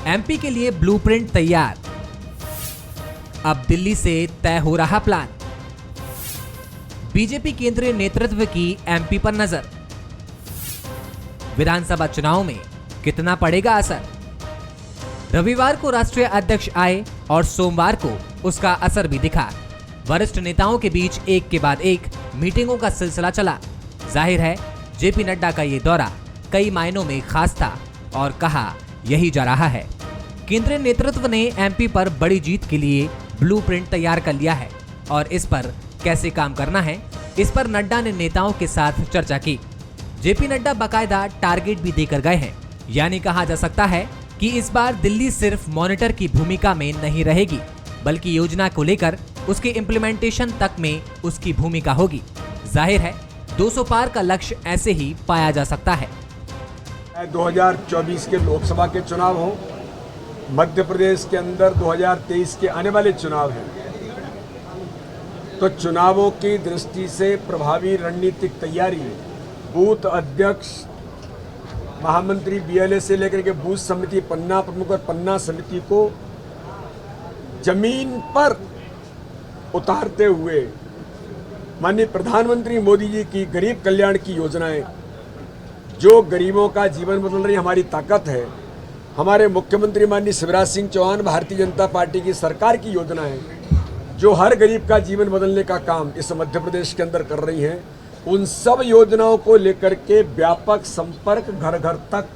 MP के लिए blueprint तैयार, अब दिल्ली से तय हो रहा प्लान। बीजेपी केंद्रीय नेतृत्व की एमपी पर नजर, विधानसभा चुनाव में कितना पड़ेगा असर। रविवार को राष्ट्रीय अध्यक्ष आए और सोमवार को उसका असर भी दिखा। वरिष्ठ नेताओं के बीच एक के बाद एक मीटिंगों का सिलसिला चला। जाहिर है जेपी नड्डा का ये दौरा कई मायनों में खास था और कहा यही जा रहा है। केंद्रीय नेतृत्व ने एमपी पर बड़ी जीत के लिए ब्लूप्रिंट तैयार कर लिया है और इस पर कैसे काम करना है, इस पर नड्डा ने नेताओं के साथ चर्चा की। जेपी नड्डा बाकायदा टारगेट भी देकर गए हैं, यानी कहा जा सकता है कि इस बार दिल्ली सिर्फ मॉनिटर की भूमिका में नहीं रहेगी, बल्कि योजना को लेकर उसके इम्प्लीमेंटेशन तक में उसकी भूमिका होगी। जाहिर है 200 पार का लक्ष्य ऐसे ही पाया जा सकता है। 2024 के लोकसभा के चुनाव हों, मध्य प्रदेश के अंदर 2023 के आने वाले चुनाव हैं, तो चुनावों की दृष्टि से प्रभावी रणनीतिक तैयारी बूथ अध्यक्ष, महामंत्री बीएलए से लेकर के बूथ समिति, पन्ना प्रमुख और पन्ना समिति को जमीन पर उतारते हुए माननीय प्रधानमंत्री मोदी जी की गरीब कल्याण की योजनाएं, जो गरीबों का जीवन बदल रही हमारी ताकत है, हमारे मुख्यमंत्री माननीय शिवराज सिंह चौहान भारतीय जनता पार्टी की सरकार की योजनाएं, जो हर गरीब का जीवन बदलने का काम इस मध्य प्रदेश के अंदर कर रही हैं, उन सब योजनाओं को लेकर के व्यापक संपर्क, घर घर तक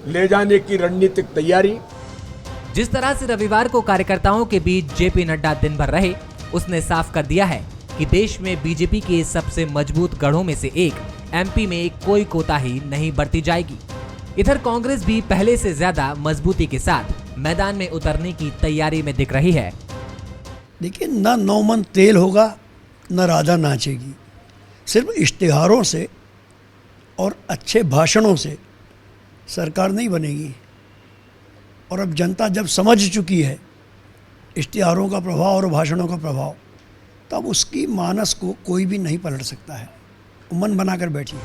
ले जाने की रणनीतिक तैयारी। जिस तरह से रविवार को कार्यकर्ताओं के बीच जेपी नड्डा दिन भर रहे, उसने साफ कर दिया है कि देश में बीजेपी के सबसे मजबूत गढ़ों में से एक एमपी में कोई कोताही नहीं बरती जाएगी। इधर कांग्रेस भी पहले से ज्यादा मजबूती के साथ मैदान में उतरने की तैयारी में दिख रही है। देखिए, न 9 मन तेल होगा न राधा नाचेगी। सिर्फ इश्तिहारों से और अच्छे भाषणों से सरकार नहीं बनेगी। और अब जनता जब समझ चुकी है इश्तिहारों का प्रभाव और भाषणों का प्रभाव, तब उसकी मानस को कोई भी नहीं पलट सकता है। मन बनाकर बैठिए।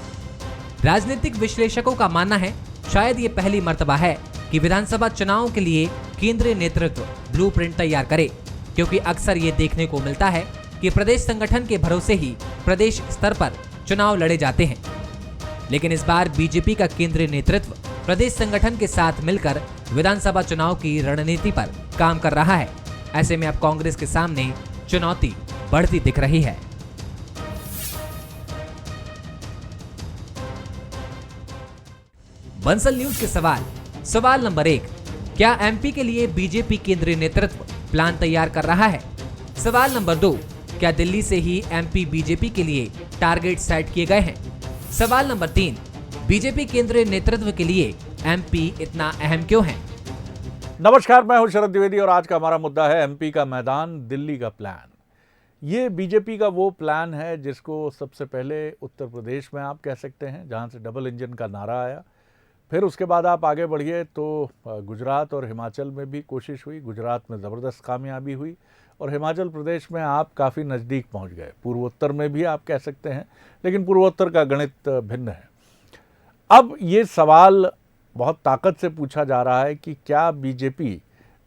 राजनीतिक विश्लेषकों का मानना है शायद ये पहली मर्तबा है कि विधानसभा चुनाव के लिए केंद्रीय नेतृत्व ब्लूप्रिंट तैयार करे, क्योंकि अक्सर ये देखने को मिलता है कि प्रदेश संगठन के भरोसे ही प्रदेश स्तर पर चुनाव लड़े जाते हैं। लेकिन इस बार बीजेपी का केंद्रीय नेतृत्व प्रदेश संगठन के साथ मिलकर विधानसभा चुनाव की रणनीति पर काम कर रहा है। ऐसे में अब कांग्रेस के सामने चुनौती बढ़ती दिख रही है। बंसल न्यूज के सवाल नंबर 1, क्या एमपी के लिए बीजेपी केंद्रीय नेतृत्व प्लान तैयार कर रहा है? सवाल नंबर 2, क्या दिल्ली से ही एमपी बीजेपी के लिए टारगेट सेट किए गए हैं? सवाल नंबर 3, बीजेपी केंद्रीय नेतृत्व के लिए एमपी इतना अहम क्यों है? नमस्कार, मैं हूं शरद द्विवेदी और आज का हमारा मुद्दा है एमपी का मैदान, दिल्ली का प्लान। ये बीजेपी का वो प्लान है जिसको सबसे पहले उत्तर प्रदेश में आप कह सकते हैं, जहां से डबल इंजन का नारा आया। फिर उसके बाद आप आगे बढ़िए तो गुजरात और हिमाचल में भी कोशिश हुई। गुजरात में ज़बरदस्त कामयाबी हुई और हिमाचल प्रदेश में आप काफ़ी नज़दीक पहुंच गए। पूर्वोत्तर में भी आप कह सकते हैं, लेकिन पूर्वोत्तर का गणित भिन्न है। अब ये सवाल बहुत ताकत से पूछा जा रहा है कि क्या बीजेपी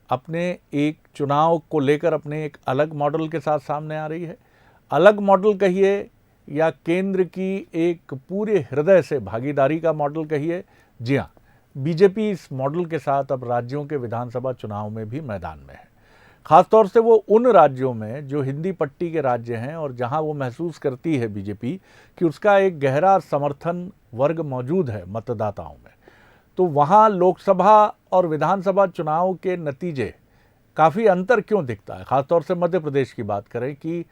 अपने एक चुनाव को लेकर अपने एक अलग मॉडल के साथ सामने आ रही है? अलग मॉडल कहिए या केंद्र की एक पूरे हृदय से भागीदारी का मॉडल कहिए। जी हाँ, बीजेपी इस मॉडल के साथ अब राज्यों के विधानसभा चुनाव में भी मैदान में है। खासतौर से वो उन राज्यों में जो हिंदी पट्टी के राज्य हैं और जहां वो महसूस करती है बीजेपी कि उसका एक गहरा समर्थन वर्ग मौजूद है मतदाताओं में, तो वहाँ लोकसभा और विधानसभा चुनाव के नतीजे काफ़ी अंतर क्यों दिखता है। ख़ासतौर से मध्य प्रदेश की बात करें कि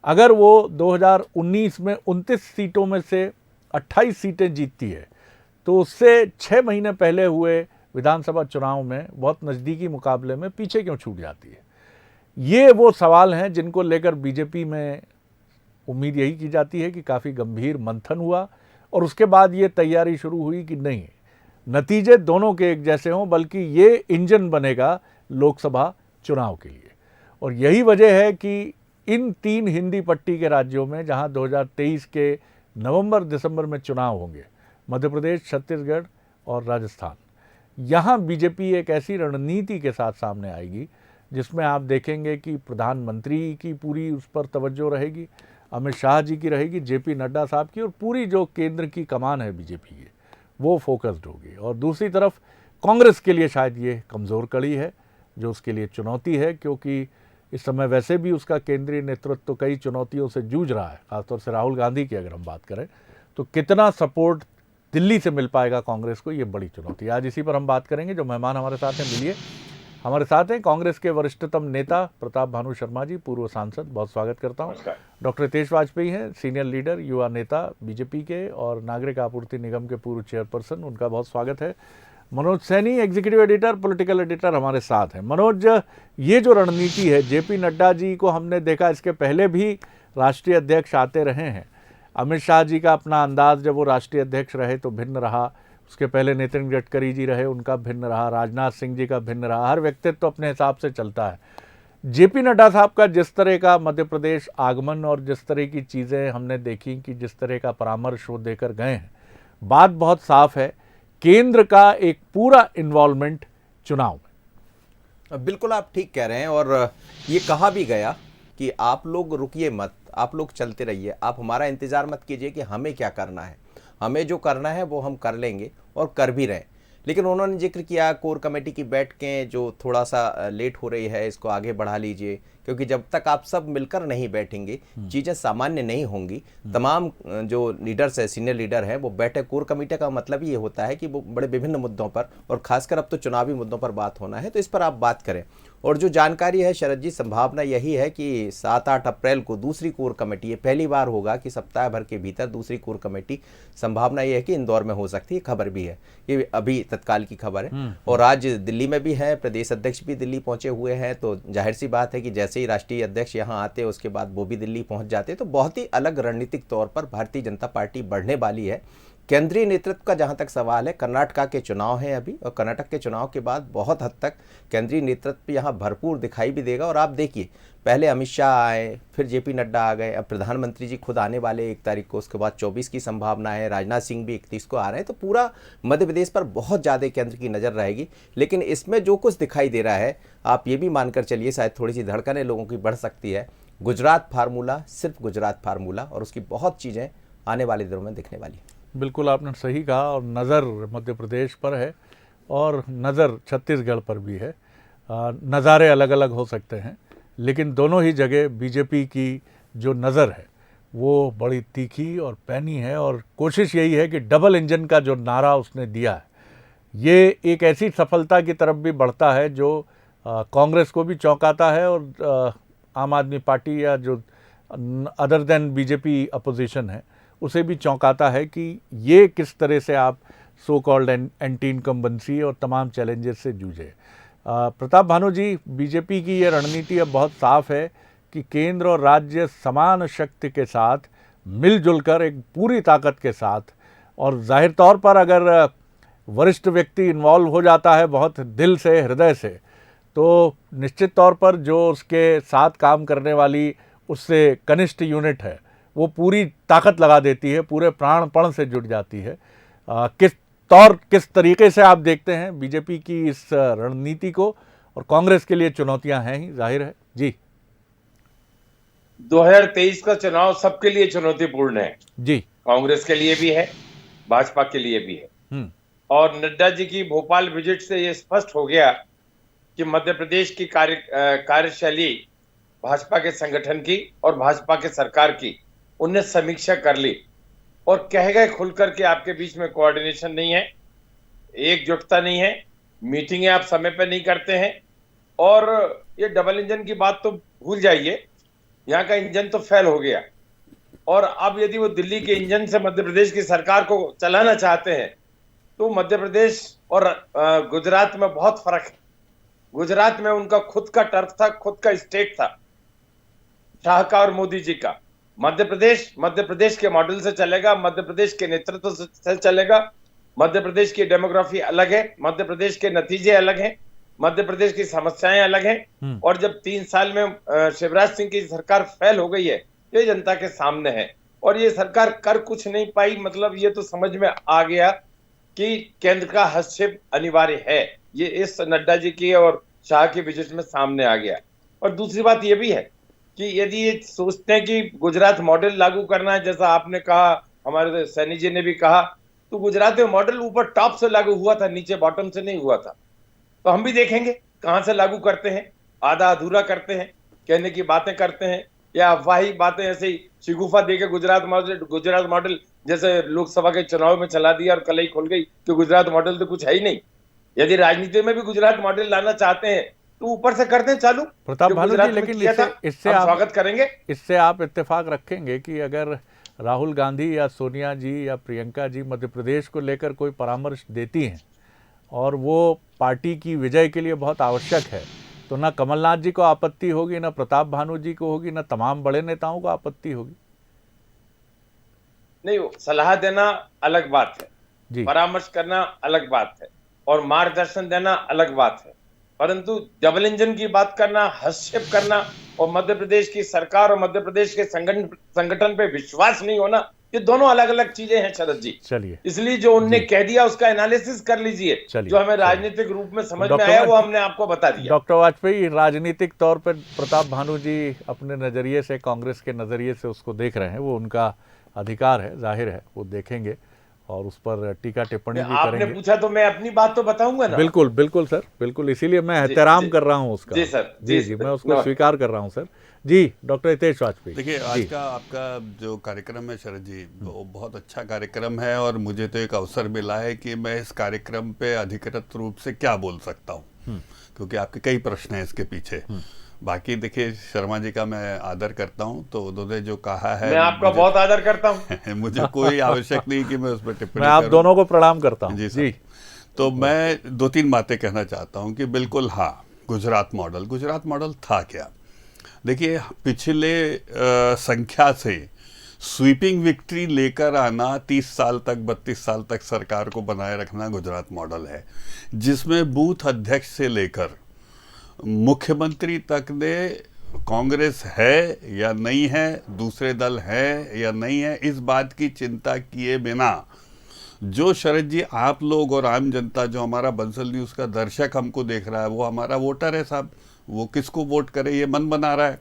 अगर वो 2019 में 29 सीटों में से 28 सीटें जीतती है, तो उससे 6 महीने पहले हुए विधानसभा चुनाव में बहुत नज़दीकी मुकाबले में पीछे क्यों छूट जाती है। ये वो सवाल हैं जिनको लेकर बीजेपी में उम्मीद यही की जाती है कि काफ़ी गंभीर मंथन हुआ और उसके बाद ये तैयारी शुरू हुई कि नहीं, नतीजे दोनों के एक जैसे हों, बल्कि ये इंजन बनेगा लोकसभा चुनाव के लिए। और यही वजह है कि इन 3 हिंदी पट्टी के राज्यों में जहां 2023 के नवंबर दिसंबर में चुनाव होंगे, मध्य प्रदेश, छत्तीसगढ़ और राजस्थान, यहाँ बीजेपी एक ऐसी रणनीति के साथ सामने आएगी जिसमें आप देखेंगे कि प्रधानमंत्री की पूरी उस पर तवज्जो रहेगी, अमित शाह जी की रहेगी, जेपी नड्डा साहब की, और पूरी जो केंद्र की कमान है बीजेपी की वो फोकस्ड होगी। और दूसरी तरफ कांग्रेस के लिए शायद ये कमज़ोर कड़ी है जो उसके लिए चुनौती है, क्योंकि इस समय वैसे भी उसका केंद्रीय नेतृत्व तो कई चुनौतियों से जूझ रहा है। खासतौर से राहुल गांधी की अगर हम बात करें तो कितना सपोर्ट दिल्ली से मिल पाएगा कांग्रेस को, ये बड़ी चुनौती है। आज इसी पर हम बात करेंगे। जो मेहमान हमारे साथ हैं, मिलिए। हमारे साथ हैं कांग्रेस के वरिष्ठतम नेता प्रताप भानु शर्मा जी, पूर्व सांसद, बहुत स्वागत करता हूं। डॉक्टर हितेश वाजपेयी हैं, सीनियर लीडर, युवा नेता बीजेपी के और नागरिक आपूर्ति निगम के पूर्व चेयरपर्सन, उनका बहुत स्वागत है। Manoj Saini, executive editor, political editor, हमारे साथ हैं। मनोज, ये जो रणनीति है, जेपी नड्डा जी को हमने देखा, इसके पहले भी राष्ट्रीय अध्यक्ष आते रहे हैं। अमित शाह जी का अपना अंदाज जब वो राष्ट्रीय अध्यक्ष रहे तो भिन्न रहा, उसके पहले नितिन गडकरी जी रहे, उनका भिन्न रहा, राजनाथ सिंह जी का भिन्न रहा। हर व्यक्तित्व तो अपने हिसाब से चलता है। जेपी नड्डा साहब का जिस तरह का मध्य प्रदेश आगमन और जिस तरह की चीज़ें हमने देखी कि जिस तरह का परामर्श वो देकर गए हैं, बात बहुत साफ है, केंद्र का एक पूरा इन्वॉल्वमेंट चुनाव में। बिल्कुल आप ठीक कह रहे हैं। और ये कहा भी गया कि आप लोग रुकिए मत, आप लोग चलते रहिए, आप हमारा इंतजार मत कीजिए कि हमें क्या करना है, हमें जो करना है वो हम कर लेंगे और कर भी रहे। लेकिन उन्होंने जिक्र किया कोर कमेटी की बैठकें जो थोड़ा सा लेट हो रही है, इसको आगे बढ़ा लीजिए, क्योंकि जब तक आप सब मिलकर नहीं बैठेंगे चीज़ें सामान्य नहीं होंगी। तमाम जो लीडर्स है, सीनियर लीडर हैं, वो बैठे। कोर कमेटी का मतलब ये होता है कि वो बड़े विभिन्न मुद्दों पर, और खासकर अब तो चुनावी मुद्दों पर बात होना है, तो इस पर आप बात करें। और जो जानकारी है शरद जी, संभावना यही है कि 7-8 अप्रैल को दूसरी कोर कमेटी, ये पहली बार होगा कि सप्ताह भर के भीतर दूसरी कोर कमेटी, संभावना ये है कि इंदौर में हो सकती है। खबर भी है, ये अभी तत्काल की खबर है। और आज दिल्ली में भी है, प्रदेश अध्यक्ष भी दिल्ली पहुंचे हुए हैं, तो जाहिर सी बात है कि जैसे ही राष्ट्रीय अध्यक्ष यहाँ आते उसके बाद वो भी दिल्ली पहुंच जाते, तो बहुत ही अलग रणनीतिक तौर पर भारतीय जनता पार्टी बढ़ने वाली है। केंद्रीय नेतृत्व का जहां तक सवाल है, कर्नाटक के चुनाव हैं अभी, और कर्नाटक के चुनाव के बाद बहुत हद तक केंद्रीय नेतृत्व यहां भरपूर दिखाई भी देगा। और आप देखिए, पहले अमित शाह आए, फिर जेपी नड्डा आ गए, अब प्रधानमंत्री जी खुद आने वाले 1 तारीख को, उसके बाद 24 की संभावना है, राजनाथ सिंह भी 31 को आ रहे हैं। तो पूरा मध्य प्रदेश पर बहुत ज़्यादा केंद्र की नज़र रहेगी। लेकिन इसमें जो कुछ दिखाई दे रहा है, आप ये भी मानकर चलिए, शायद थोड़ी सी धड़कनें लोगों की बढ़ सकती है। गुजरात फार्मूला, सिर्फ गुजरात फार्मूला, और उसकी बहुत चीज़ें आने वाले दिनों में दिखने वाली है। बिल्कुल आपने सही कहा। और नज़र मध्य प्रदेश पर है और नज़र छत्तीसगढ़ पर भी है। नज़ारे अलग अलग हो सकते हैं, लेकिन दोनों ही जगह बीजेपी की जो नज़र है वो बड़ी तीखी और पैनी है। और कोशिश यही है कि डबल इंजन का जो नारा उसने दिया है, ये एक ऐसी सफलता की तरफ भी बढ़ता है जो कांग्रेस को भी चौंकाता है, और आम आदमी पार्टी या जो अदर देन बीजेपी अपोजिशन है उसे भी चौंकाता है कि ये किस तरह से आप सो कॉल्ड एंटी इनकम्बेंसी और तमाम चैलेंजेस से जूझे। प्रताप भानु जी, बीजेपी की ये रणनीति अब बहुत साफ है कि केंद्र और राज्य समान शक्ति के साथ मिलजुल कर एक पूरी ताकत के साथ, और जाहिर तौर पर अगर वरिष्ठ व्यक्ति इन्वॉल्व हो जाता है बहुत दिल से, हृदय से, तो निश्चित तौर पर जो उसके साथ काम करने वाली उससे कनिष्ठ यूनिट है वो पूरी ताकत लगा देती है, पूरे प्राणपण से जुट जाती है। किस तरीके से आप देखते हैं बीजेपी की इस रणनीति को, और कांग्रेस के लिए चुनौतियां हैं ही, जाहिर है जी। 2023 का चुनाव सबके लिए चुनौतीपूर्ण है जी, कांग्रेस के लिए भी है, भाजपा के लिए भी है। और नड्डा जी की भोपाल विजिट से ये स्पष्ट हो गया कि मध्य प्रदेश की कार्यशैली भाजपा के संगठन की और भाजपा के सरकार की उनने समीक्षा कर ली और कह गए खुलकर के आपके बीच में कोऑर्डिनेशन नहीं है, एकजुटता नहीं है, मीटिंगें आप समय पर नहीं करते हैं, और ये डबल इंजन की बात तो भूल जाइए, यहाँ का इंजन तो फेल हो गया। और अब यदि वो दिल्ली के इंजन से मध्य प्रदेश की सरकार को चलाना चाहते हैं तो मध्य प्रदेश और गुजरात में बहुत फर्क है। गुजरात में उनका खुद का टर्फ था, खुद का स्टेट था, शाह का और मोदी जी का। मध्य प्रदेश के मॉडल से चलेगा, मध्य प्रदेश के नेतृत्व से चलेगा। मध्य प्रदेश की डेमोग्राफी अलग है, मध्य प्रदेश के नतीजे अलग हैं, मध्य प्रदेश की समस्याएं अलग हैं। और जब 3 साल में शिवराज सिंह की सरकार फेल हो गई है, ये जनता के सामने है। और ये सरकार कर कुछ नहीं पाई, मतलब ये तो समझ में आ गया कि केंद्र का हस्तक्षेप अनिवार्य है। ये इस नड्डा जी की और शाह के विजिट में सामने आ गया। और दूसरी बात ये भी है कि यदि ये सोचते हैं कि गुजरात मॉडल लागू करना है, जैसा आपने कहा, हमारे सैनी जी ने भी कहा, तो गुजरात में मॉडल ऊपर टॉप से लागू हुआ था, नीचे बॉटम से नहीं हुआ था। तो हम भी देखेंगे कहां से लागू करते हैं, आधा अधूरा करते हैं, कहने की बातें करते हैं, या अफवाही बातें ऐसे ही शिगुफा देके गुजरात मॉडल जैसे लोकसभा के चुनाव में चला दिया और कलई खुल गई कि गुजरात मॉडल तो कुछ है ही नहीं। यदि राजनीति में भी गुजरात मॉडल लाना चाहते हैं तो ऊपर से कर दें चालू। प्रताप जो भानु गुजरात जी, में लेकिन किया था, इससे हम आप स्वागत करेंगे। इससे आप इत्तेफाक रखेंगे कि अगर राहुल गांधी या सोनिया जी या प्रियंका जी मध्य प्रदेश को लेकर कोई परामर्श देती हैं और वो पार्टी की विजय के लिए बहुत आवश्यक है, तो ना कमलनाथ जी को आपत्ति होगी, ना प्रताप भानु जी को होगी, ना तमाम बड़े नेताओं को आपत्ति होगी? नहीं, सलाह देना अलग बात है जी, परामर्श करना अलग बात है, और मार्गदर्शन देना अलग बात है, परंतु डबल इंजन की बात करना, हस्तक्षेप करना और मध्य प्रदेश की सरकार और मध्य प्रदेश के संगठन पे विश्वास नहीं होना, ये दोनों अलग अलग चीजें हैं शरद जी। चलिए, इसलिए जो उनने कह दिया उसका एनालिसिस कर लीजिए, जो हमें राजनीतिक रूप में समझ में आया वो हमने आपको बता दिया। डॉक्टर वाजपेयी, राजनीतिक तौर पर प्रताप भानु जी अपने नज़रिए से, कांग्रेस के नज़रिए से उसको देख रहे हैं, वो उनका अधिकार है, जाहिर है वो देखेंगे और उस पर टीका टिप्पणी भी आपने करेंगे। पूछा तो मैं अपनी बात तो बताऊंगा ना। बिल्कुल बिल्कुल सर, बिल्कुल, इसीलिए मैं एहतराम कर रहा हूँ उसका। जी सर, जी, मैं उसको स्वीकार कर रहा हूँ सर। जी, डॉक्टर हितेश वाजपेयी। देखिए, आज का आपका जो कार्यक्रम है शरद जी, वो बहुत अच्छा कार्यक्रम है और मुझे तो एक अवसर मिला है कि मैं इस कार्यक्रम पे अधिकृत रूप से क्या बोल सकता हूँ, क्योंकि आपके कई प्रश्न हैं इसके पीछे। बाकी देखिए, शर्मा जी का मैं आदर करता हूँ, तो उन्होंने जो कहा है मैं आपका बहुत आदर करता हूँ। मुझे कोई आवश्यक नहीं कि मैं उस पर टिप्पणी मैं आप करूं। दोनों को प्रणाम करता हूँ। जी। तो मैं 2-3 बातें कहना चाहता हूँ कि बिल्कुल हाँ, गुजरात मॉडल था क्या? देखिए, पिछले संख्या से स्वीपिंग विक्ट्री लेकर आना, 30 साल तक 32 साल तक सरकार को बनाए रखना गुजरात मॉडल है, जिसमें बूथ अध्यक्ष से लेकर मुख्यमंत्री तक ने कांग्रेस है या नहीं है, दूसरे दल है या नहीं है, इस बात की चिंता किए बिना, जो शरद जी आप लोग और आम जनता, जो हमारा बंसल न्यूज़ का दर्शक हमको देख रहा है, वो हमारा वोटर है साहब, वो किसको वोट करे ये मन बना रहा है।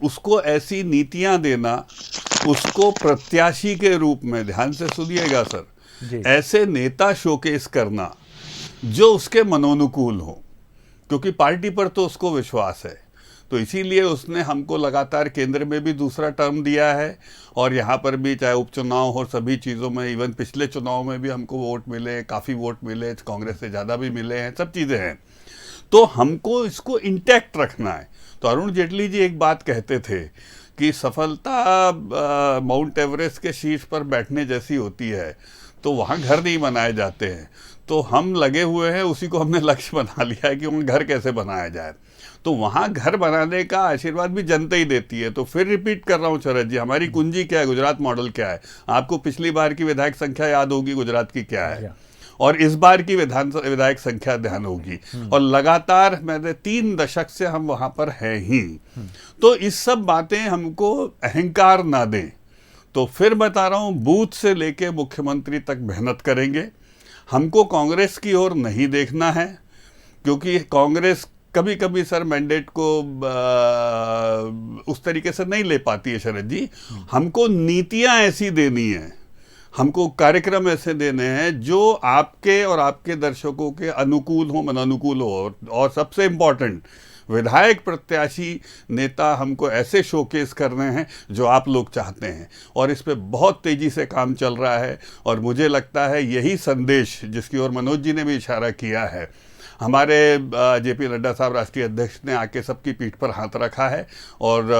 उसको ऐसी नीतियां देना, उसको प्रत्याशी के रूप में, ध्यान से सुनिएगा सर, ऐसे नेता शोकेस करना जो उसके मनोनुकूल हो, क्योंकि पार्टी पर तो उसको विश्वास है। तो इसीलिए उसने हमको लगातार केंद्र में भी दूसरा टर्म दिया है और यहाँ पर भी, चाहे उपचुनाव हो, सभी चीज़ों में, इवन पिछले चुनाव में भी हमको वोट मिले, काफ़ी वोट मिले, कांग्रेस से ज़्यादा भी मिले हैं, सब चीज़ें हैं। तो हमको इसको इंटैक्ट रखना है। तो अरुण जेटली जी एक बात कहते थे कि सफलता माउंट एवरेस्ट के शीर्ष पर बैठने जैसी होती है, तो वहाँ घर नहीं बनाए जाते हैं। तो हम लगे हुए हैं, उसी को हमने लक्ष्य बना लिया है कि वहाँ घर कैसे बनाया जाए। तो वहाँ घर बनाने का आशीर्वाद भी जनता ही देती है। तो फिर रिपीट कर रहा हूँ शरद जी, हमारी कुंजी क्या है, गुजरात मॉडल क्या है। आपको पिछली बार की विधायक संख्या याद होगी गुजरात की क्या है, और इस बार की विधायक संख्या ध्यान होगी, और लगातार मैंने 3 दशक से हम वहाँ पर हैं ही। तो इस सब बातें हमको अहंकार ना दें। तो फिर बता रहा हूँ, बूथ से लेके मुख्यमंत्री तक मेहनत करेंगे। हमको कांग्रेस की ओर नहीं देखना है, क्योंकि कांग्रेस कभी कभी सर मैंडेट को उस तरीके से नहीं ले पाती है शरद जी। हमको नीतियां ऐसी देनी है, हमको कार्यक्रम ऐसे देने हैं जो आपके और आपके दर्शकों के अनुकूल हो, मनानुकूल हो, और सबसे इम्पोर्टेंट, विधायक प्रत्याशी नेता हमको ऐसे शोकेस करने हैं जो आप लोग चाहते हैं। और इस पे बहुत तेज़ी से काम चल रहा है, और मुझे लगता है यही संदेश, जिसकी ओर मनोज जी ने भी इशारा किया है, हमारे जेपी नड्डा साहब राष्ट्रीय अध्यक्ष ने आके सबकी पीठ पर हाथ रखा है। और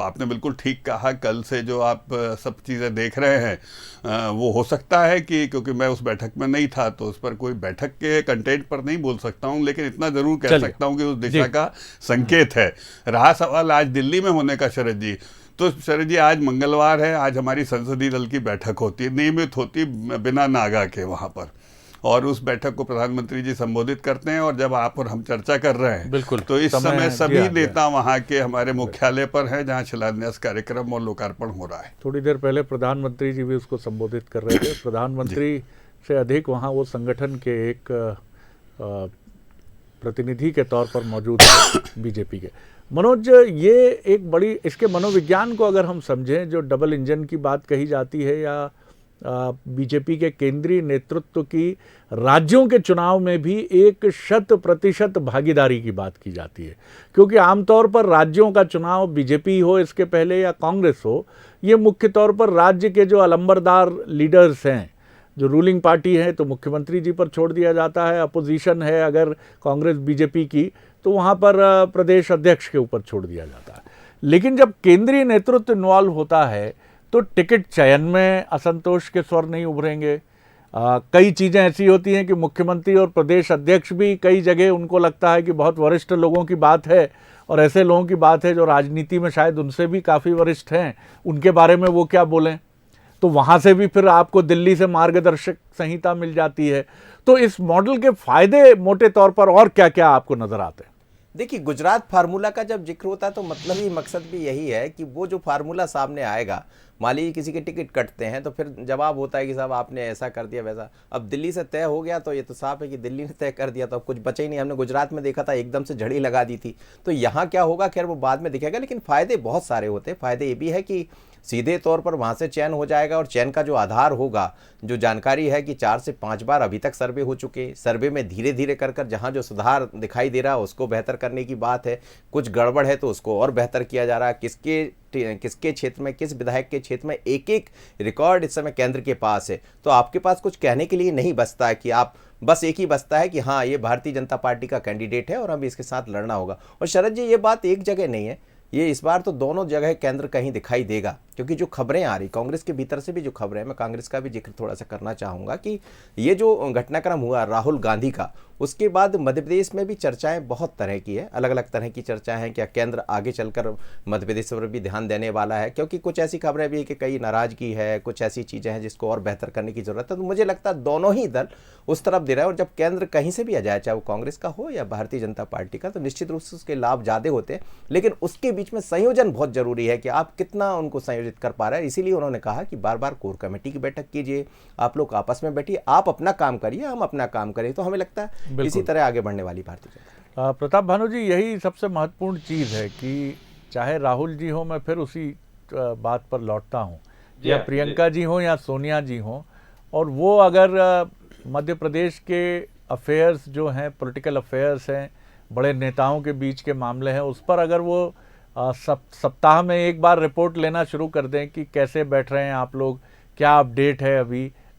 आपने बिल्कुल ठीक कहा, कल से जो आप सब चीज़ें देख रहे हैं, वो हो सकता है कि, क्योंकि मैं उस बैठक में नहीं था तो उस पर कोई बैठक के कंटेंट पर नहीं बोल सकता हूँ, लेकिन इतना ज़रूर कह सकता हूँ कि उस दिशा का संकेत है। रहा सवाल आज दिल्ली में होने का शरद जी, तो शरद जी आज मंगलवार है, आज हमारी संसदीय दल की बैठक होती है, नियमित होती, बिना नागा के वहाँ पर, और उस बैठक को प्रधानमंत्री जी संबोधित करते हैं। और जब आप और हम चर्चा कर रहे हैं, बिल्कुल, तो इस समय सभी नेता वहाँ के हमारे मुख्यालय पर हैं, जहाँ शिलान्यास कार्यक्रम और लोकार्पण हो रहा है। थोड़ी देर पहले प्रधानमंत्री जी भी उसको संबोधित कर रहे थे। प्रधानमंत्री से अधिक वहाँ वो संगठन के एक प्रतिनिधि के तौर पर मौजूद है बीजेपी के। मनोज, ये एक बड़ी, इसके मनोविज्ञान को अगर हम समझें, जो डबल इंजन की बात कही जाती है या बीजेपी के केंद्रीय नेतृत्व की राज्यों के चुनाव में भी 100% भागीदारी की बात की जाती है, क्योंकि आमतौर पर राज्यों का चुनाव बीजेपी हो इसके पहले या कांग्रेस हो, ये मुख्य तौर पर राज्य के जो अलंबरदार लीडर्स हैं, जो रूलिंग पार्टी है, तो मुख्यमंत्री जी पर छोड़ दिया जाता है। अपोजिशन है अगर कांग्रेस बीजेपी की, तो वहाँ पर प्रदेश अध्यक्ष के ऊपर छोड़ दिया जाता है। लेकिन जब केंद्रीय नेतृत्व इन्वॉल्व होता है तो टिकट चयन में असंतोष के स्वर नहीं उभरेंगे। कई चीज़ें ऐसी होती हैं कि मुख्यमंत्री और प्रदेश अध्यक्ष भी कई जगह उनको लगता है कि बहुत वरिष्ठ लोगों की बात है, और ऐसे लोगों की बात है जो राजनीति में शायद उनसे भी काफ़ी वरिष्ठ हैं, उनके बारे में वो क्या बोलें, तो वहाँ से भी फिर आपको दिल्ली से मार्गदर्शक संहिता मिल जाती है। तो इस मॉडल के फायदे मोटे तौर पर और क्या क्या आपको नज़र आते हैं? देखिए, गुजरात फार्मूला का जब जिक्र होता है तो मतलब ही मकसद भी यही है कि वो जो फार्मूला सामने आएगा, मान लीजिए किसी के टिकट कटते हैं तो फिर जवाब होता है कि साहब आपने ऐसा कर दिया वैसा। अब दिल्ली से तय हो गया तो ये तो साफ है कि दिल्ली ने तय कर दिया, तो अब कुछ बचा ही नहीं। हमने गुजरात में देखा था, एकदम से झड़ी लगा दी थी। तो यहाँ क्या होगा, खैर वो बाद में दिखेगा, लेकिन फ़ायदे बहुत सारे होते हैं। फ़ायदे ये भी है कि सीधे तौर पर वहाँ से चयन हो जाएगा, और चयन का जो आधार होगा, जो जानकारी है कि 4 से 5 बार अभी तक सर्वे हो चुके, सर्वे में धीरे धीरे कर जहाँ जो सुधार दिखाई दे रहा है उसको बेहतर करने की बात है, कुछ गड़बड़ है तो उसको और बेहतर किया जा रहा है। किसके क्षेत्र में, किस विधायक के क्षेत्र में एक एक रिकॉर्ड इस समय केंद्र के पास है, तो आपके पास कुछ कहने के लिए नहीं बचता है कि आप बस एक ही बचता है कि हाँ ये भारतीय जनता पार्टी का कैंडिडेट है और हमें इसके साथ लड़ना होगा। और शरद जी, ये बात एक जगह नहीं है, ये इस बार तो दोनों जगह केंद्र कहीं दिखाई देगा, क्योंकि जो खबरें आ रही कांग्रेस के भीतर से भी, जो खबरें, मैं कांग्रेस का भी जिक्र थोड़ा सा करना चाहूँगा कि ये जो घटनाक्रम हुआ राहुल गांधी का, उसके बाद मध्य प्रदेश में भी चर्चाएं बहुत तरह की है, अलग अलग तरह की चर्चाएं हैं। क्या केंद्र आगे चलकर मध्य प्रदेश पर भी ध्यान देने वाला है, क्योंकि कुछ ऐसी खबरें भी है कि कई नाराजगी है, कुछ ऐसी चीज़ें हैं जिसको और बेहतर करने की ज़रूरत है। तो मुझे लगता है दोनों ही दल उस तरफ दे रहा है, और जब केंद्र कहीं से भी आ जाए, चाहे वो कांग्रेस का हो या भारतीय जनता पार्टी का, तो निश्चित रूप से उसके लाभ ज़्यादा होते हैं। लेकिन उसके बीच में संयोजन बहुत जरूरी है कि आप कितना उनको संयोजित कर पा रहे हैं। इसीलिए उन्होंने कहा कि बार बार कोर कमेटी की बैठक कीजिए, आप लोग आपस में बैठिए, आप अपना काम करिए, हम अपना काम करें। तो हमें लगता है इसी तरह आगे बढ़ने वाली भारतीय जनता। प्रताप भानु जी, यही सबसे महत्वपूर्ण चीज़ है कि चाहे राहुल जी हो, मैं फिर उसी बात पर लौटता हूँ, या प्रियंका जी हो या सोनिया जी हो, और वो अगर मध्य प्रदेश के अफेयर्स जो हैं, पॉलिटिकल अफेयर्स हैं, बड़े नेताओं के बीच के मामले हैं, उस पर अगर वो सप्ताह में एक बार रिपोर्ट लेना शुरू कर दें कि कैसे बैठ रहे हैं आप लोग, क्या अपडेट है,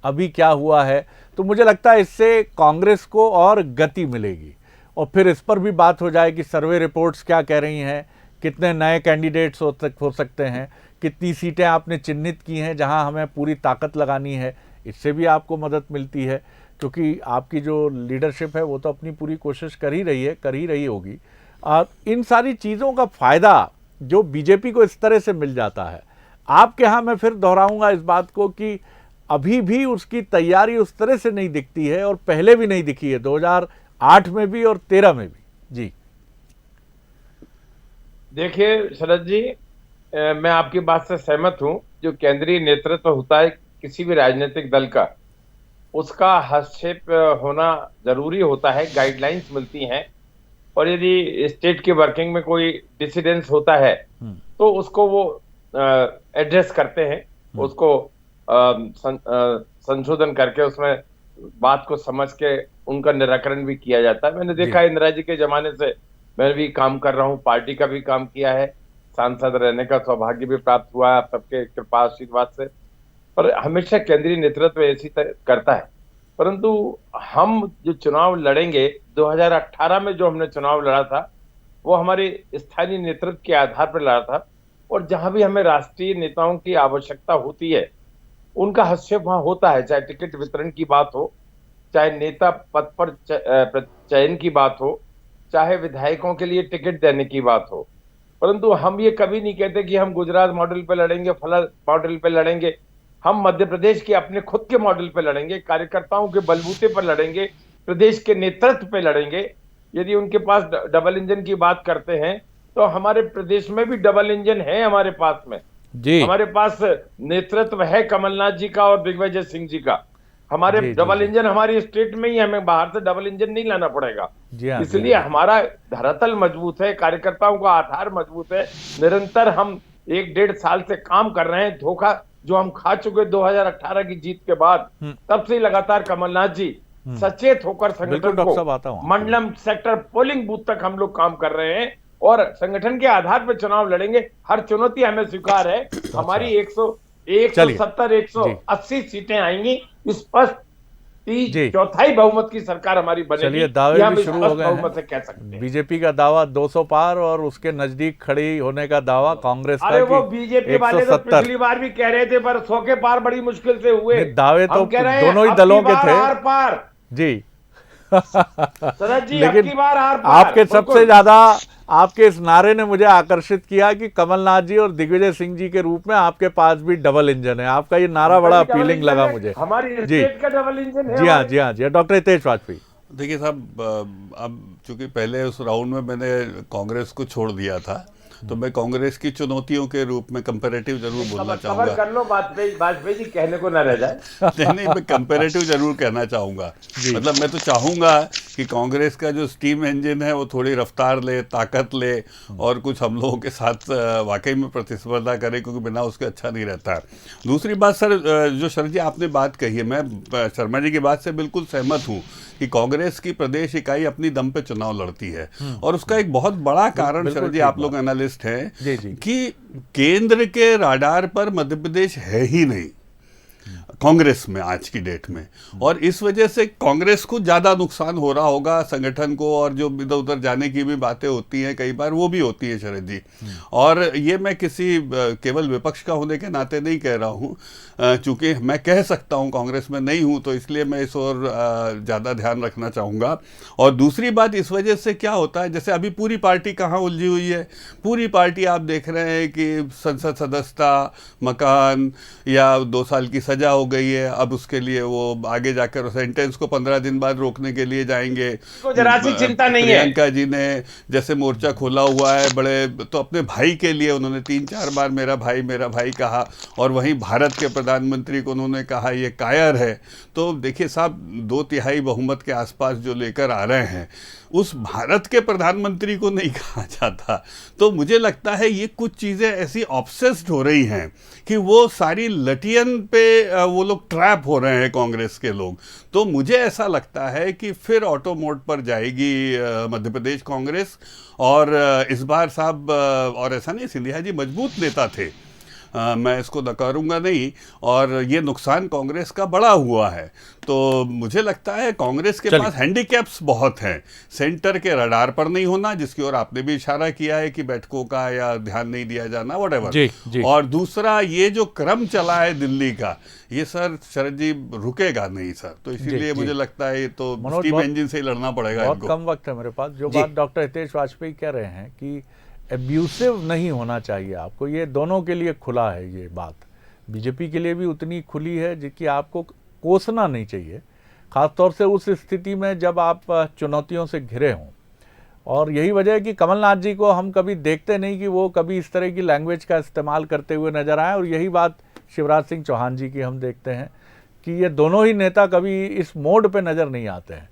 अभी क्या हुआ है, तो मुझे लगता है इससे कांग्रेस को और गति मिलेगी। और फिर इस पर भी बात हो जाए कि सर्वे रिपोर्ट्स क्या कह रही हैं, कितने नए कैंडिडेट्स हो सकते हैं, कितनी सीटें आपने चिन्हित की हैं जहां हमें पूरी ताकत लगानी है, इससे भी आपको मदद मिलती है, क्योंकि आपकी जो लीडरशिप है वो तो अपनी पूरी कोशिश कर ही रही होगी। इन सारी चीज़ों का फ़ायदा जो बीजेपी को इस तरह से मिल जाता है, आपके यहाँ मैं फिर दोहराऊंगा इस बात को कि अभी भी उसकी तैयारी उस तरह से नहीं दिखती है, और पहले भी नहीं दिखी है, 2008 में भी और 13 में भी। जी देखिए शरद जी, मैं आपकी बात से सहमत हूं। जो केंद्रीय नेतृत्व होता है किसी भी राजनीतिक दल का, उसका हस्तक्षेप होना जरूरी होता है, गाइडलाइंस मिलती हैं, और यदि स्टेट की वर्किंग में कोई डिसिडेंस होता है तो उसको वो एड्रेस करते हैं, उसको संशोधन करके उसमें बात को समझ के उनका निराकरण भी किया जाता है। मैंने देखा इंदिरा जी के जमाने से मैं भी काम कर रहा हूँ, पार्टी का भी काम किया है, सांसद रहने का सौभाग्य भी प्राप्त हुआ है आप सबके कृपा आशीर्वाद से, पर हमेशा केंद्रीय नेतृत्व ऐसी करता है। परंतु हम जो चुनाव लड़ेंगे, 2018 में जो हमने चुनाव लड़ा था वो हमारे स्थानीय नेतृत्व के आधार पर लड़ा था, और जहां भी हमें राष्ट्रीय नेताओं की आवश्यकता होती है उनका हस्तक्षेप वहां होता है, चाहे टिकट वितरण की बात हो, चाहे नेता पद पर चयन की बात हो, चाहे विधायकों के लिए टिकट देने की बात हो। परंतु हम ये कभी नहीं कहते कि हम गुजरात मॉडल पे लड़ेंगे, फला मॉडल पे लड़ेंगे। हम मध्य प्रदेश के अपने खुद के मॉडल पे लड़ेंगे, कार्यकर्ताओं के बलबूते पर लड़ेंगे, प्रदेश के नेतृत्व पे लड़ेंगे। यदि उनके पास डबल इंजन की बात करते हैं तो हमारे प्रदेश में भी डबल इंजन है हमारे पास में जी। हमारे पास नेतृत्व है कमलनाथ जी का और दिग्विजय सिंह जी का, हमारे जी, डबल जी। इंजन हमारी स्टेट में ही है, हमें बाहर से डबल इंजन नहीं लाना पड़ेगा। जी हाँ, जी इसलिए हाँ। हमारा धरातल मजबूत है, कार्यकर्ताओं का आधार मजबूत है। निरंतर हम 1-1.5 साल से काम कर रहे हैं। धोखा जो हम खा चुके 2018 की जीत के बाद, तब से ही लगातार कमलनाथ जी सचेत होकर बिल्कुल संगठन डॉक्टर को साहब, आता हूँ आपकी मंडलम सेक्टर पोलिंग बूथ तक हम लोग काम कर रहे हैं और संगठन के आधार पर चुनाव लड़ेंगे। हर चुनौती हमें स्वीकार है। हमारी 170 180 सीटें आएंगी। स्पष्ट जी। चौथाई बहुमत की सरकार हमारी बनेगी, चलिए, दावे ये हम भी शुरू हो स्पष्ट गए बहुमत से कह हैं। सकते हैं। बीजेपी का दावा 200 पार और उसके नजदीक खड़ी होने का दावा कांग्रेस अरे का वो कि बीजेपी वाले तो 170। पिछली बार भी कह रहे थे, पर 100 के पार बड़ी मुश्किल से हुए। नहीं, दावे तो हम कह रहे हैं दोनों ही अब दलों की के बार थे। आर पार। जी। शरद जी, अब लेकिन की बार आर पार। आपके सबसे बिल्कुल। ज्यादा आपके इस नारे ने मुझे आकर्षित किया कि कमलनाथ जी और दिग्विजय सिंह जी के रूप में आपके पास भी डबल इंजन है। आपका ये नारा बड़ा डबल अपीलिंग इंजन लगा है, मुझे। हमारी जी स्टेट का डबल इंजन है। जी हाँ, हमारे- जी हाँ, जी हाँ। डॉक्टर हितेश वाजपेयी। देखिए साहब, अब चूंकि पहले उस राउंड में मैंने कांग्रेस को छोड़ दिया था, तो मैं कांग्रेस की चुनौतियों के रूप में कंपैरेटिव जरूर बोलना कवर चाहूंगा। कर लो, वाजपेयी जी कहने को ना रह जाए। नहीं, मैं कंपैरेटिव जरूर कहना चाहूंगा। मतलब मैं तो चाहूंगा कि कांग्रेस का जो स्टीम इंजन है वो थोड़ी रफ्तार ले, ताकत ले और कुछ हम लोगों के साथ वाकई में प्रतिस्पर्धा करे, क्योंकि बिना उसके अच्छा नहीं रहता। दूसरी बात सर, जो शरद जी आपने बात कही है, मैं शर्मा जी की बात से बिल्कुल सहमत हूँ कि कांग्रेस की प्रदेश इकाई अपनी दम पे चुनाव लड़ती है और उसका एक बहुत बड़ा कारण शरद जी, आप लोग एनालिस्ट हैं, जी, जी। कि केंद्र के राडार पर मध्य प्रदेश है ही नहीं कांग्रेस में आज की डेट में, और इस वजह से कांग्रेस को ज्यादा नुकसान हो रहा होगा संगठन को, और जो इधर उधर जाने की भी बातें होती हैं कई बार वो भी होती है शरद जी। और ये मैं किसी केवल विपक्ष का होने के नाते नहीं कह रहा हूँ, चूंकि मैं कह सकता हूँ कांग्रेस में नहीं हूँ, तो इसलिए मैं इस ओर ज़्यादा ध्यान रखना चाहूँगा। और दूसरी बात, इस वजह से क्या होता है, जैसे अभी पूरी पार्टी कहाँ उलझी हुई है, पूरी पार्टी आप देख रहे हैं कि संसद सदस्यता, मकान या 2 साल की सजा हो गई है, अब उसके लिए वो आगे जाकर सेंटेंस को 15 दिन बाद रोकने के लिए जाएंगे। को जरा सी चिंता नहीं है। प्रियंका जी ने जैसे मोर्चा खोला हुआ है बड़े, तो अपने भाई के लिए उन्होंने 3-4 बार मेरा भाई कहा, और वहीं भारत के प्रधानमंत्री को उन्होंने कहा ये कायर है। तो देखिए साहब, 2/3 बहुमत के आसपास जो लेकर आ रहे हैं, उस भारत के प्रधानमंत्री को नहीं कहा जाता। तो मुझे लगता है ये कुछ चीज़ें ऐसी ऑब्सेस्ड हो रही हैं कि वो सारी लटियन पे वो लोग ट्रैप हो रहे हैं कांग्रेस के लोग। तो मुझे ऐसा लगता है कि फिर ऑटो मोड पर जाएगी मध्य प्रदेश कांग्रेस। और इस बार साहब, और ऐसा नहीं, सिंधिया जी मजबूत नेता थे, मैं इसको नकारूंगा नहीं, और ये नुकसान कांग्रेस का बड़ा हुआ है। तो मुझे लगता है कांग्रेस के पास हैंडीकैप्स बहुत हैं, सेंटर के रडार पर नहीं होना, जिसकी ओर आपने भी इशारा किया है कि बैठकों का या ध्यान नहीं दिया जाना, व्हाटएवर। और दूसरा, ये जो क्रम चला है दिल्ली का, ये सर शरद जी रुकेगा नहीं सर। तो इसीलिए मुझे लगता है ये तो स्टीम इंजन से ही लड़ना पड़ेगा। बहुत कम वक्त है मेरे पास। जो बात डॉक्टर हितेश वाजपेयी कह रहे हैं कि एब्यूसिव नहीं होना चाहिए आपको, ये दोनों के लिए खुला है। ये बात बीजेपी के लिए भी उतनी खुली है जिसकी आपको कोसना नहीं चाहिए, खासतौर से उस स्थिति में जब आप चुनौतियों से घिरे हों। और यही वजह है कि कमलनाथ जी को हम कभी देखते नहीं कि वो कभी इस तरह की लैंग्वेज का इस्तेमाल करते हुए नजर आए, और यही बात शिवराज सिंह चौहान जी की हम देखते हैं कि ये दोनों ही नेता कभी इस मोड पे नज़र नहीं आते हैं।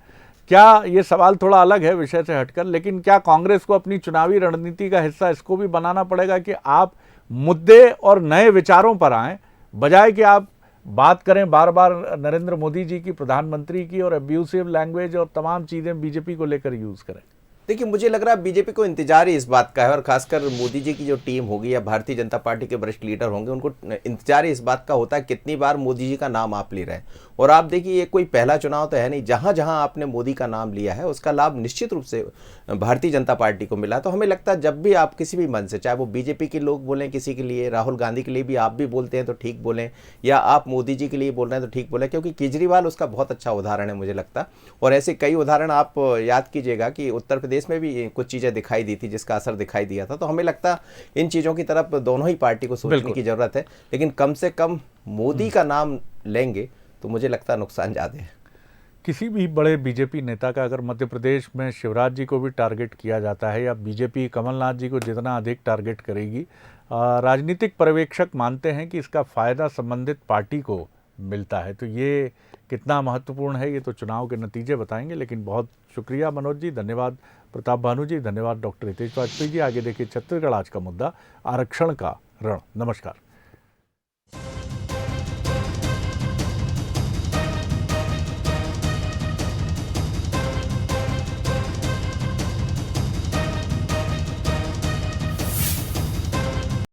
क्या, ये सवाल थोड़ा अलग है विषय से हटकर, लेकिन क्या कांग्रेस को अपनी चुनावी रणनीति का हिस्सा इसको भी बनाना पड़ेगा कि आप मुद्दे और नए विचारों पर आएं, बजाय कि आप बात करें बार बार नरेंद्र मोदी जी की, प्रधानमंत्री की, और एब्यूसिव लैंग्वेज और तमाम चीज़ें बीजेपी को लेकर यूज़ करें? देखिए, मुझे लग रहा है बीजेपी को इंतजार ही इस बात का है, और खासकर मोदी जी की जो टीम होगी या भारतीय जनता पार्टी के वरिष्ठ लीडर होंगे, उनको इंतजार ही इस बात का होता है कितनी बार मोदी जी का नाम आप ले रहे हैं। और आप देखिए, ये कोई पहला चुनाव तो है नहीं, जहां जहां आपने मोदी का नाम लिया है उसका लाभ निश्चित रूप से भारतीय जनता पार्टी को मिला। तो हमें लगता है जब भी आप किसी भी मन से, चाहे वो बीजेपी के लोग बोलें किसी के लिए, राहुल गांधी के लिए भी आप भी बोलते हैं तो ठीक बोलें, या आप मोदी जी के लिए बोल रहे हैं तो ठीक बोलें, क्योंकि केजरीवाल उसका बहुत अच्छा उदाहरण है मुझे लगता है। और ऐसे कई उदाहरण आप याद कीजिएगा कि उत्तर प्रदेश में भी कुछ चीज़ें दिखाई दी थी जिसका असर दिखाई दिया था। तो हमें लगता है इन चीज़ों की तरफ दोनों ही पार्टी को सोचने की जरूरत है, लेकिन कम से कम मोदी का नाम लेंगे तो मुझे लगता है नुकसान ज़्यादा है। किसी भी बड़े बीजेपी नेता का अगर मध्य प्रदेश में शिवराज जी को भी टारगेट किया जाता है, या बीजेपी कमलनाथ जी को जितना अधिक टारगेट करेगी, राजनीतिक पर्यवेक्षक मानते हैं कि इसका फ़ायदा संबंधित पार्टी को मिलता है। तो ये कितना महत्वपूर्ण है ये तो चुनाव के नतीजे बताएंगे। लेकिन बहुत शुक्रिया मनोज जी, धन्यवाद प्रताप भानु जी, धन्यवाद डॉक्टर हितेश वाजपेयी जी। आगे देखिए छत्तीसगढ़ आज का मुद्दा, आरक्षण का रण। नमस्कार।